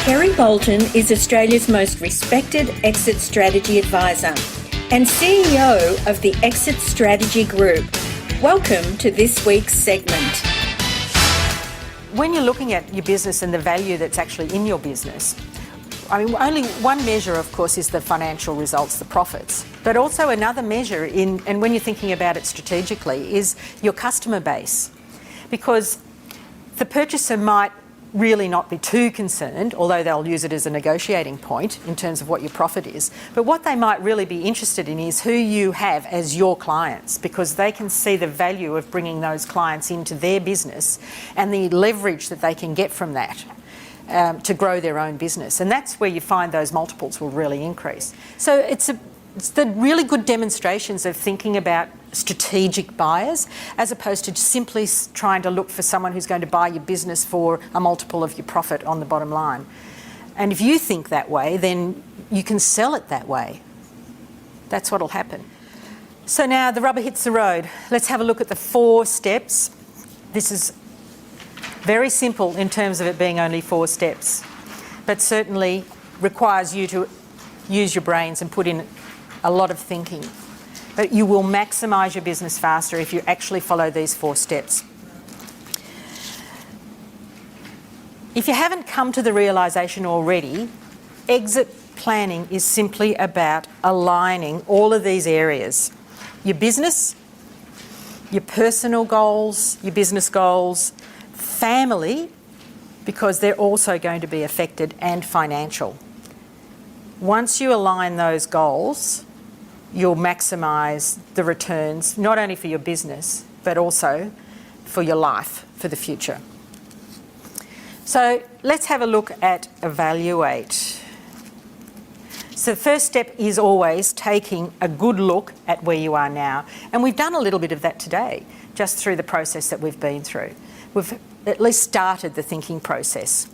Kerry Bolton is Australia's most respected exit strategy advisor and CEO of the Exit Strategy Group. Welcome to this week's segment. When you're looking at your business and the value that's actually in your business, only one measure, of course, is the financial results, the profits. But also another measure, and when you're thinking about it strategically, is your customer base. Because the purchaser might really not be too concerned, although they'll use it as a negotiating point in terms of what your profit is. But what they might really be interested in is who you have as your clients, because they can see the value of bringing those clients into their business and the leverage that they can get from that to grow their own business. And that's where you find those multiples will really increase. So it's the really good demonstrations of thinking about strategic buyers as opposed to simply trying to look for someone who's going to buy your business for a multiple of your profit on the bottom line. And if you think that way, then you can sell it that way. That's what'll happen. So now the rubber hits the road. Let's have a look at the 4 steps. This is very simple in terms of it being only 4 steps, but certainly requires you to use your brains and put in a lot of thinking. But you will maximise your business faster if you actually follow these 4 steps. If you haven't come to the realisation already, exit planning is simply about aligning all of these areas. Your business, your personal goals, your business goals, family, because they're also going to be affected, and financial. Once you align those goals, you'll maximise the returns, not only for your business, but also for your life, for the future. So let's have a look at evaluate. So the first step is always taking a good look at where you are now. And we've done a little bit of that today, just through the process that we've been through. We've at least started the thinking process.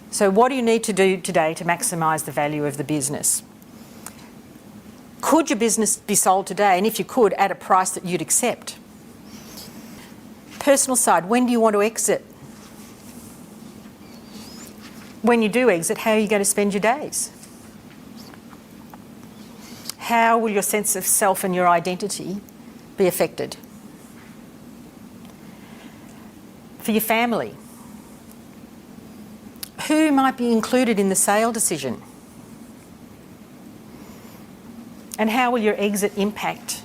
So what do you need to do today to maximise the value of the business? Could your business be sold today? And if you could, at a price that you'd accept? Personal side, when do you want to exit? When you do exit, how are you going to spend your days? How will your sense of self and your identity be affected? For your family, who might be included in the sale decision? And how will your exit impact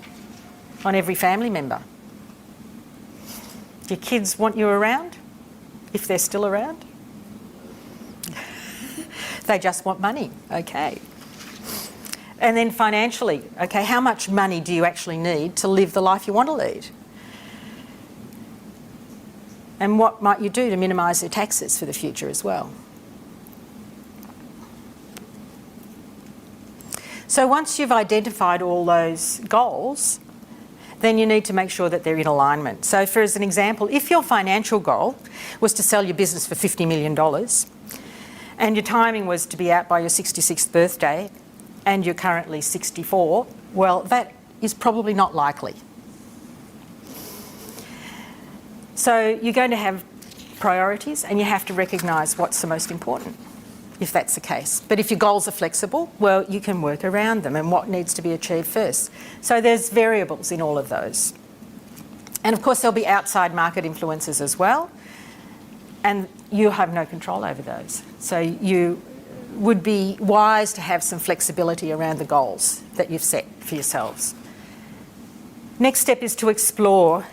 on every family member? Do your kids want you around, if they're still around? They just want money, okay. And then financially, okay, how much money do you actually need to live the life you want to lead? And what might you do to minimise your taxes for the future as well? So once you've identified all those goals, then you need to make sure that they're in alignment. So for as an example, if your financial goal was to sell your business for $50 million and your timing was to be out by your 66th birthday and you're currently 64, well, that is probably not likely. So you're going to have priorities and you have to recognise what's the most important, if that's the case. But if your goals are flexible, well, you can work around them and what needs to be achieved first. So there's variables in all of those. And of course there'll be outside market influences as well, and you have no control over those. So you would be wise to have some flexibility around the goals that you've set for yourselves. Next step is to explore.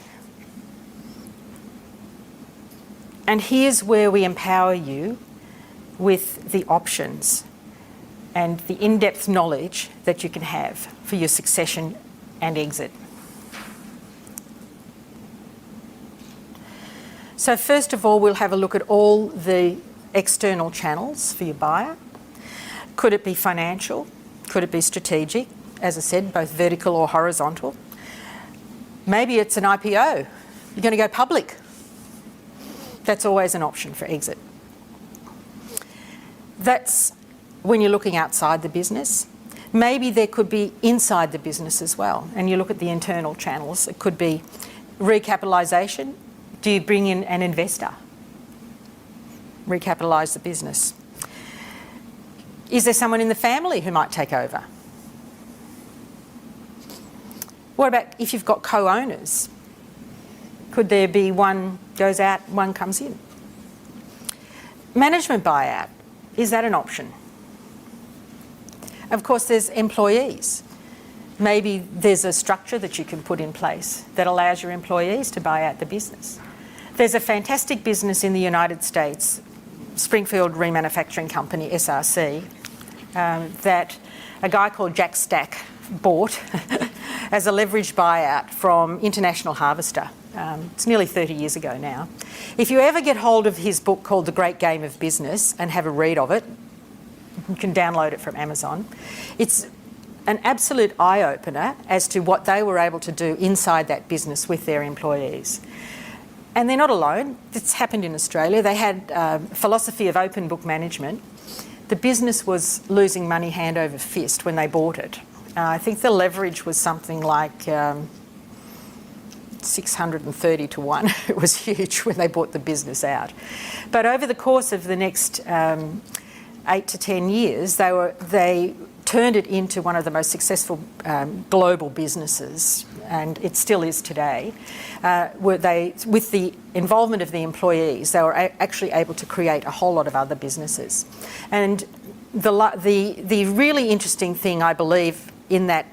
And here's where we empower you with the options and the in-depth knowledge that you can have for your succession and exit. So first of all, we'll have a look at all the external channels for your buyer. Could it be financial? Could it be strategic? As I said, both vertical or horizontal. Maybe it's an IPO. You're going to go public. That's always an option for exit. That's when you're looking outside the business. Maybe there could be inside the business as well, and you look at the internal channels. It could be recapitalisation. Do you bring in an investor? Recapitalise the business. Is there someone in the family who might take over? What about if you've got co-owners? Could there be one goes out, one comes in? Management buyout, is that an option? Of course, there's employees. Maybe there's a structure that you can put in place that allows your employees to buy out the business. There's a fantastic business in the United States, Springfield Remanufacturing Company, SRC, that a guy called Jack Stack bought as a leveraged buyout from International Harvester. It's nearly 30 years ago now. If you ever get hold of his book called The Great Game of Business and have a read of it, you can download it from Amazon. It's an absolute eye-opener as to what they were able to do inside that business with their employees. And they're not alone. It's happened in Australia. They had a philosophy of open book management. The business was losing money hand over fist when they bought it. I think the leverage was something like 630 to 1. It was huge when they bought the business out. But over the course of the next 8 to 10 years, they turned it into one of the most successful global businesses, and it still is today. With the involvement of the employees, they were actually able to create a whole lot of other businesses. And the really interesting thing, I believe, in that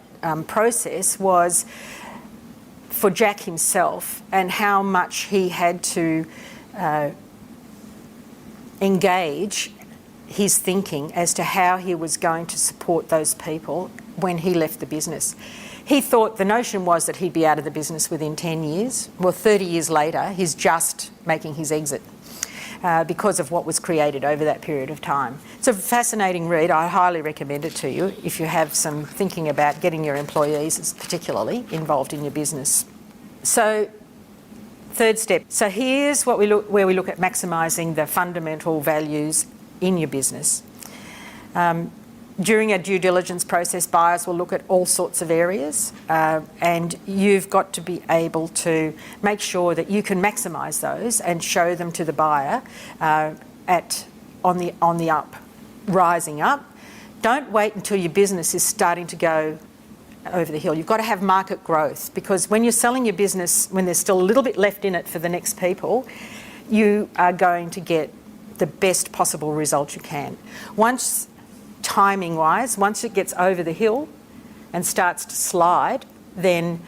process was for Jack himself and how much he had to engage his thinking as to how he was going to support those people when he left the business. He thought the notion was that he'd be out of the business within 10 years. Well, 30 years later, he's just making his exit because of what was created over that period of time. It's a fascinating read. I highly recommend it to you if you have some thinking about getting your employees particularly involved in your business. So, third step. So here's what where we look at maximising the fundamental values in your business. During a due diligence process, buyers will look at all sorts of areas, and you've got to be able to make sure that you can maximise those and show them to the buyer on the up, rising up. Don't wait until your business is starting to go over the hill. You've got to have market growth, because when you're selling your business, when there's still a little bit left in it for the next people, you are going to get the best possible result you can. Once, timing-wise, once it gets over the hill and starts to slide, then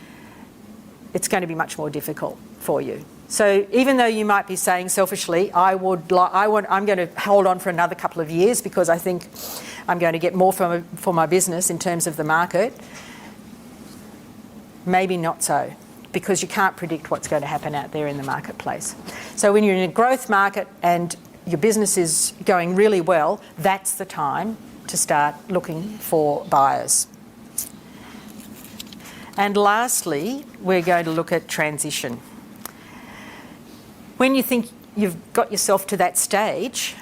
it's going to be much more difficult for you. So even though you might be saying selfishly, I'm going to hold on for another couple of years because I think I'm going to get more for my business in terms of the market, maybe not so, because you can't predict what's going to happen out there in the marketplace. So when you're in a growth market and your business is going really well, that's the time to start looking for buyers. And lastly, we're going to look at transition. When you think you've got yourself to that stage,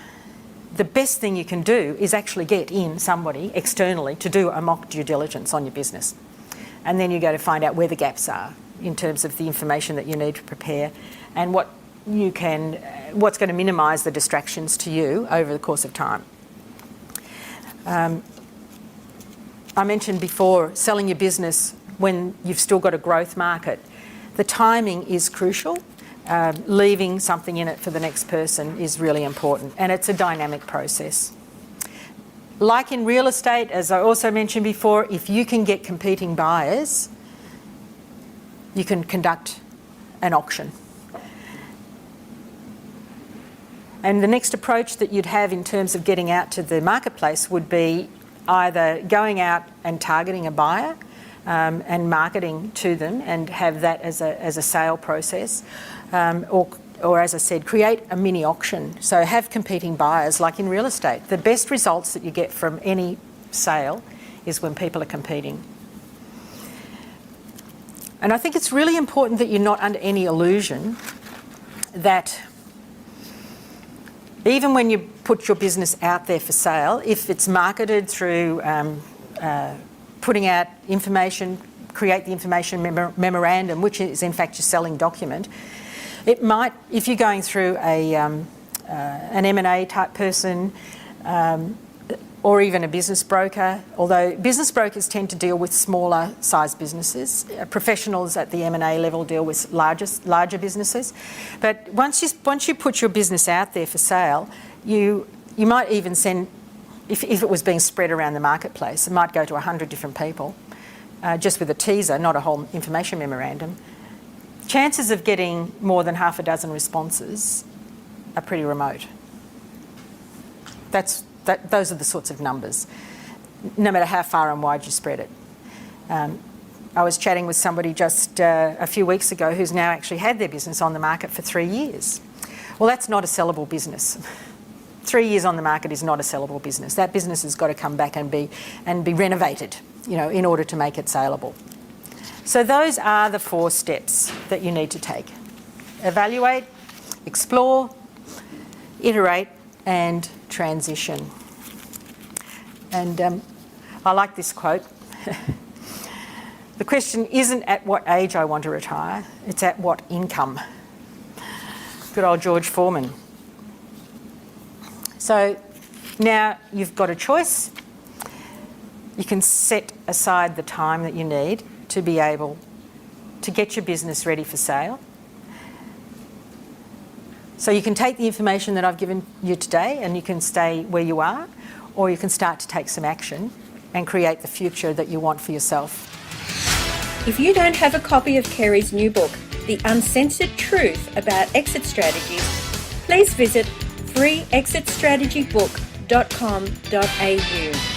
the best thing you can do is actually get in somebody externally to do a mock due diligence on your business. And then you go to find out where the gaps are in terms of the information that you need to prepare and what's going to minimise the distractions to you over the course of time. I mentioned before, selling your business when you've still got a growth market. The timing is crucial. Leaving something in it for the next person is really important, and it's a dynamic process. Like in real estate, as I also mentioned before, if you can get competing buyers, you can conduct an auction. And the next approach that you'd have in terms of getting out to the marketplace would be either going out and targeting a buyer and marketing to them and have that as a sale process, or as I said, create a mini auction. So have competing buyers like in real estate. The best results that you get from any sale is when people are competing. And I think it's really important that you're not under any illusion that even when you put your business out there for sale, if it's marketed through putting out information, create the information memorandum, which is in fact your selling document, it might, if you're going through an M&A type person, or even a business broker, although business brokers tend to deal with smaller sized businesses. Professionals at the M&A level deal with larger businesses. But once you put your business out there for sale, you might even send, if it was being spread around the marketplace, it might go to 100 different people, just with a teaser, not a whole information memorandum. Chances of getting more than half a dozen responses are pretty remote. Those are the sorts of numbers, no matter how far and wide you spread it. I was chatting with somebody just a few weeks ago who's now actually had their business on the market for 3 years. Well, that's not a sellable business. 3 years on the market is not a sellable business. That business has got to come back and be renovated, in order to make it saleable. So those are the 4 steps that you need to take: evaluate, explore, iterate, and transition. And I like this quote. The question isn't at what age I want to retire, it's at what income. Good old George Foreman. So now you've got a choice. You can set aside the time that you need to be able to get your business ready for sale. So you can take the information that I've given you today and you can stay where you are, or you can start to take some action and create the future that you want for yourself. If you don't have a copy of Kerry's new book, The Uncensored Truth About Exit Strategies, please visit freeexitstrategybook.com.au.